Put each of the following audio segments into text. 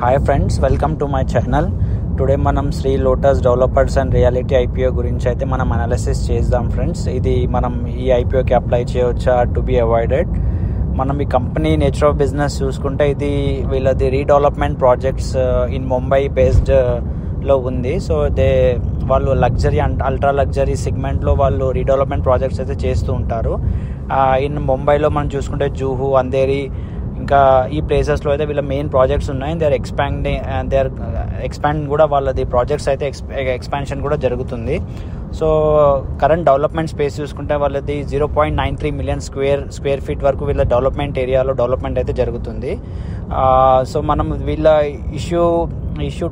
Hi friends, welcome to my channel. Today మనం Sri Lotus Developers and Realty IPO గురించి అయితే మనం అనాలిసిస్ చేద్దాం ఫ్రెండ్స్. ఇది మనం ఈ ఐపీఓకి అప్లై చేయవచ్చా, టు బి అవాయిడెడ్. మనం ఈ కంపెనీ నేచర్ ఆఫ్ బిజినెస్ చూసుకుంటే ఇది వీళ్ళది redevelopment projects in Mumbai based లో ఉంది. సో వాళ్ళు లగ్జరీ అండ్ అల్ట్రా లగ్జరీ సెగ్మెంట్లో వాళ్ళు రీడెవలప్మెంట్ ప్రాజెక్ట్స్ అయితే చేస్తూ ఉంటారు. ఇన్ ముంబైలో మనం చూసుకుంటే జూహు, అంధేరి, ఇంకా ఈ ప్లేసెస్లో అయితే వీళ్ళ మెయిన్ ప్రాజెక్ట్స్ ఉన్నాయి. దే ఆర్ ఎక్స్పాండ్ కూడా వాళ్ళది ప్రాజెక్ట్స్ అయితే ఎక్స్పాన్షన్ కూడా జరుగుతుంది. సో కరెంట్ డెవలప్మెంట్ స్పేస్ చూసుకుంటే వాళ్ళది 0.93 మిలియన్ స్క్వేర్ ఫీట్ వరకు వీళ్ళ డెవలప్మెంట్ ఏరియాలో డెవలప్మెంట్ అయితే జరుగుతుంది. సో మనం వీళ్ళ ఇష్యూ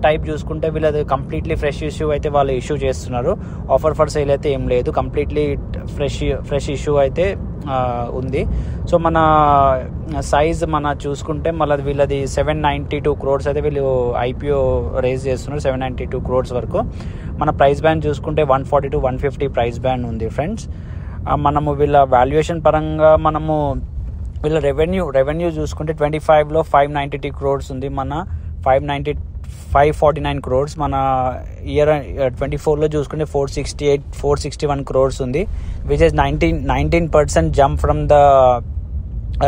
టైప్ చూసుకుంటే వీళ్ళది కంప్లీట్లీ ఫ్రెష్ ఇష్యూ అయితే వాళ్ళు ఇష్యూ చేస్తున్నారు. ఆఫర్ ఫర్ సేల్ అయితే ఏం లేదు, కంప్లీట్లీ ఫ్రెష్ ఇష్యూ అయితే ఉంది. సో మన సైజ్ చూసుకుంటే మళ్ళీ వీళ్ళది 792 crores అయితే వీళ్ళు ఐపీఓ రేజ్ చేస్తున్నారు. 792 crores వరకు. మన ప్రైస్ బ్యాండ్ చూసుకుంటే 140 to 150 ప్రైస్ బ్యాండ్ ఉంది ఫ్రెండ్స్. మనము వీళ్ళ వాల్యుయేషన్ పరంగా మనము వీళ్ళ రెవెన్యూ చూసుకుంటే 25లో 593 crores ఉంది. మన 549 crores. మన ఇయర్ 24లో చూసుకుంటే 461 crores ఉంది, which is 19% jump from the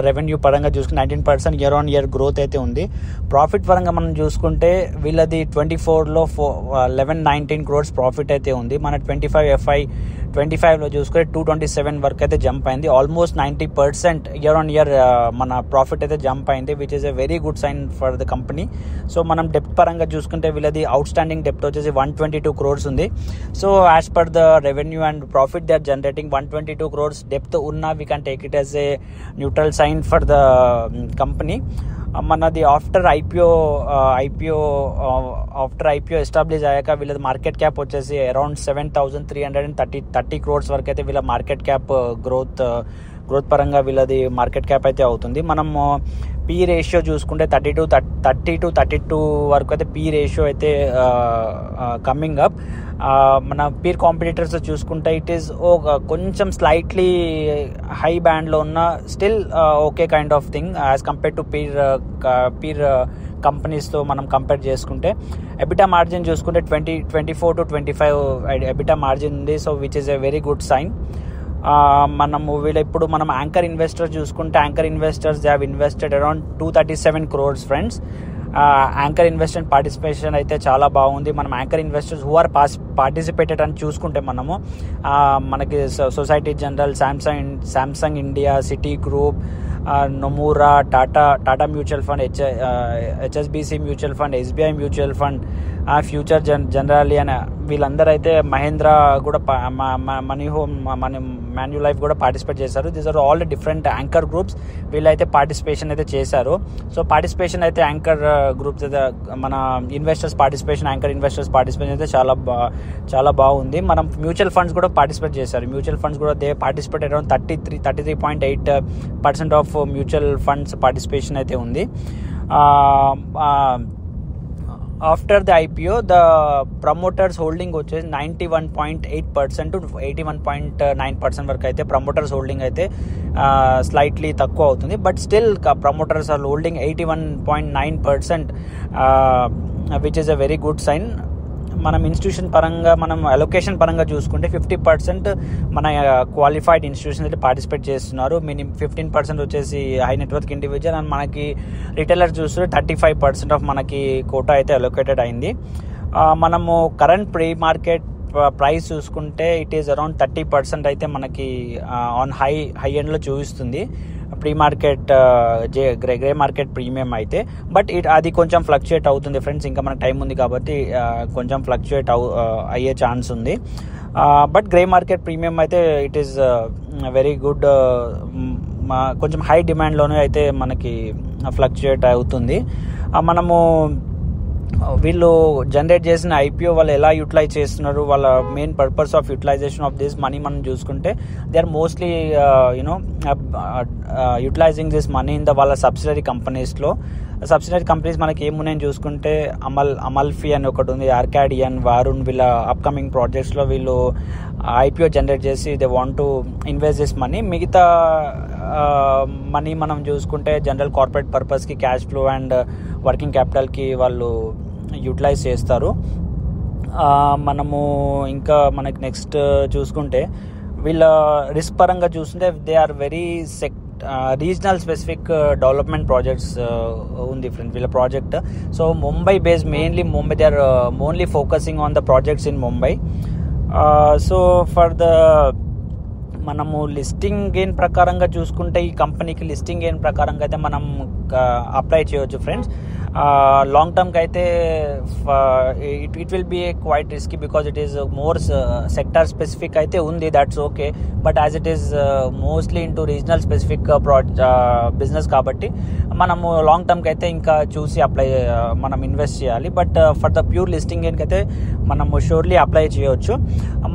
revenue పరంగా చూసుకుంటే 19% ఇయర్ ఆన్ ఇయర్ గ్రోత్ అయితే ఉంది. ప్రాఫిట్ పరంగా మనం చూసుకుంటే వీళ్ళది 24లో 1119 crores ప్రాఫిట్ అయితే ఉంది. మన 25లో చూసుకుంటే 227 వరకు అయితే జంప్ అయింది. ఆల్మోస్ట్ 90% ఇయర్ ఆన్ ఇయర్ మన ప్రాఫిట్ అయితే జంప్ అయింది, which is a very good sign for the company. So మనం డెప్త్ పరంగా చూసుకుంటే వీళ్ళది అవుట్ స్టాండింగ్ డెప్త్ వచ్చేసి 122 crores ఉంది. So as per the revenue and profit they are generating 122 crores depth ఉన్నా we can take it as a neutral sign for the company. మనది after IPO establish అయ్యాక వీళ్ళది market cap వచ్చేసి around 7,330 crores వరకు అయితే వీళ్ళ market cap growth పరంగా వీళ్ళది మార్కెట్ క్యాప్ అయితే అవుతుంది. మనం పీ రేషియో చూసుకుంటే 30 to 32 వరకు అయితే పీ రేషియో అయితే కమింగ్ అప్. మన పీర్ కాంపిటీటర్స్ చూసుకుంటే ఇట్ ఈస్ కొంచెం స్లైట్లీ హై బ్యాండ్లో ఉన్న still okay kind of thing as compare to peer కంపెనీస్తో మనం కంపేర్ చేసుకుంటే. ఎబిటా మార్జిన్ చూసుకుంటే 24 to 25 ఎబిటా మార్జిన్ ఉంది. So which is a very good sign. మనము ఇప్పుడు మనం యాంకర్ ఇన్వెస్టర్స్ చూసుకుంటే anchor investors they have invested around 237 crores friends. Anchor investment participation అయితే చాలా బాగుంది. మనం anchor investors who are participated అని చూసుకుంటే మనకి Societe Generale, Samsung India, Citigroup, Nomura, Tata mutual fund, HSBC mutual fund, SBI mutual fund, future generally అని వీళ్ళందరూ అయితే మహేంద్ర కూడా మనీ హోమ్, మాన్యూ లైఫ్ కూడా పార్టిసిపేట్ చేశారు. These are all different anchor groups. వీళ్ళైతే పార్టిసిపేషన్ అయితే చేశారు. సో పార్టిసిపేషన్ అయితే యాంకర్ గ్రూప్స్ అయితే మన యాంకర్ ఇన్వెస్టర్స్ పార్టిసిపేషన్ అయితే చాలా బాగుంది. మనం మ్యూచువల్ ఫండ్స్ కూడా పార్టిసిపేట్ చేశారు. మ్యూచువల్ ఫండ్స్ కూడా they participate around 33.8% of mutual funds participation అయితే ఉంది. After the IPO the promoters holding వచ్చేసి 91.8% to 81.9% వరకు అయితే ప్రమోటర్స్ హోల్డింగ్ అయితే స్లైట్లీ తక్కువ అవుతుంది. But still promoters are holding 81.9%, which is a very good sign. మనం ఇన్స్టిట్యూషన్ పరంగా మనం అలొకేషన్ పరంగా చూసుకుంటే 50% మన క్వాలిఫైడ్ ఇన్స్టిట్యూషన్ అయితే పార్టిసిపేట్ చేస్తున్నారు. 15% వచ్చేసి హై నెట్వర్క్ ఇండివిజువల్, అండ్ మనకి రిటైలర్ చూస్తే 35% ఆఫ్ మనకి కోటా అయితే అలొకేటెడ్ అయింది. మనము కరెంట్ ప్రీ మార్కెట్ ప్రైస్ చూసుకుంటే ఇట్ ఈస్ అరౌండ్ 30% అయితే మనకి ఆన్ హై ఎండ్లో చూపిస్తుంది pre market grey market premium అయితే. బట్ అది కొంచెం ఫ్లక్చుయేట్ అవుతుంది ఫ్రెండ్స్, ఇంకా మనకు టైం ఉంది కాబట్టి కొంచెం ఫ్లక్చుయేట్ అయ్యే ఛాన్స్ ఉంది. బట్ గ్రే మార్కెట్ ప్రీమియం అయితే ఇట్ ఈస్ వెరీ గుడ్. కొంచెం హై డిమాండ్లోనే అయితే మనకి ఫ్లక్చుయేట్ అవుతుంది. మనము వీళ్ళు జనరేట్ చేసిన ఐపీఓ వాళ్ళు ఎలా యూటిలైజ్ చేస్తున్నారు, వాళ్ళ main purpose of utilisation of this money మనం చూసుకుంటే they are mostly utilising this money in వాళ్ళ సబ్సిడరీ కంపెనీస్లో. సబ్సిడరీ కంపెనీస్ మనకి ఏమున్నాయని చూసుకుంటే అమల్ఫీ అని ఒకటి ఉంది, ఆర్కాడియన్, వారుణ్, వీళ్ళ అప్కమింగ్ ప్రాజెక్ట్స్లో వీళ్ళు ఐపీఓ జనరేట్ చేసి they want to invest this money. మిగతా మనీ మనం చూసుకుంటే జనరల్ కార్పొరేట్ పర్పస్కి క్యాష్ ఫ్లో అండ్ వర్కింగ్ క్యాపిటల్కి వాళ్ళు యూటిలైజ్ చేస్తారు. మనము ఇంకా మనకి నెక్స్ట్ చూసుకుంటే వీళ్ళ రిస్క్ పరంగా చూస్తుంటే they are very regional specific development projects ఉంది ఫ్రెండ్స్ వీళ్ళ project. So Mumbai based, mainly Mumbai, they are only focusing on the projects in Mumbai. So for the మనము లిస్టింగ్ గెయిన్ ప్రకారంగా చూసుకుంటే ఈ కంపెనీకి లిస్టింగ్ గెయిన్ ప్రకారంగా అయితే మనం అప్లై చేయవచ్చు ఫ్రెండ్స్. లాంగ్ టర్మ్కి అయితే it will be quite risky because it is more sector specific అయితే ఉంది, that's okay. But as it is mostly into regional specific business కాబట్టి మనము లాంగ్ టర్మ్కి అయితే ఇంకా చూసి మనం ఇన్వెస్ట్ చేయాలి. But for the pure listing గెయిన్కి అయితే మనము షూర్లీ అప్లై చేయవచ్చు.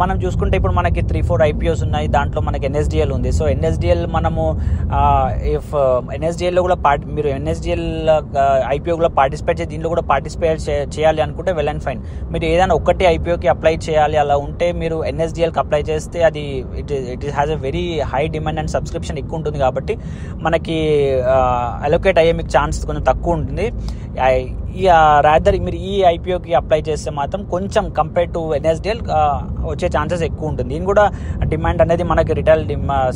మనం చూసుకుంటే ఇప్పుడు మనకి 3-4 IPOs ఉన్నాయి, దాంట్లో మనకి NSDL ఉంది. సో NSDL మనము ఇఫ్ NSDLలో కూడా మీరు NSDL IPO కూడా పార్టిసిపేట్ చేసి దీనిలో కూడా పార్టిసిపేట్ చేయాలి అనుకుంటే వెల్ అండ్ ఫైన్. మీరు ఏదైనా ఒకటి IPOకి అప్లై చేయాలి అలా ఉంటే మీరు NSDLకి అప్లై చేస్తే అది it has a very high demand and subscription ఎక్కువ ఉంటుంది కాబట్టి మనకి అలొకేట్ అయ్యే మీకు ఛాన్స్ కొంచెం తక్కువ ఉంటుంది. రాదర్ మీరు ఈ IPOకి అప్లై చేస్తే మాత్రం కొంచెం కంపేర్ టు NSDL వచ్చే ఛాన్సెస్ ఎక్కువ ఉంటుంది. దీని కూడా డిమాండ్ అనేది మనకి రిటైల్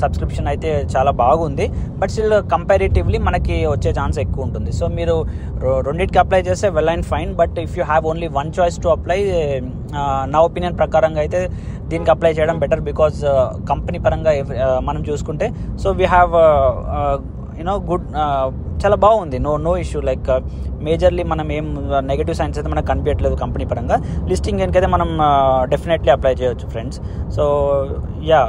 సబ్స్క్రిప్షన్ అయితే చాలా బాగుంది, బట్ స్టిల్ కంపారిటివ్లీ మనకి వచ్చే ఛాన్స్ ఎక్కువ ఉంటుంది. సో మీరు రెండింటికి అప్లై చేస్తే well and fine. But if you have only one choice to apply, నా ఒపీనియన్ ప్రకారంగా అయితే దీనికి అప్లై చేయడం బెటర్. బికాజ్ కంపెనీ పరంగా మనం చూసుకుంటే సో వీ హ్యావ్ గుడ్, చాలా బాగుంది, నో ఇష్యూ. లైక్ మేజర్లీ మనం ఏం నెగటివ్ సైన్స్ అయితే మనకు కనిపించట్లేదు కంపెనీ పరంగా. లిస్టింగ్ కనుకైతే మనం డెఫినెట్లీ అప్లై చేయొచ్చు friends. So yeah,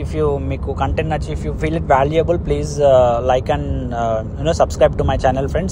if you మీకు కంటెంట్ నచ్చి, if you feel it valuable, please like and subscribe to my channel friends.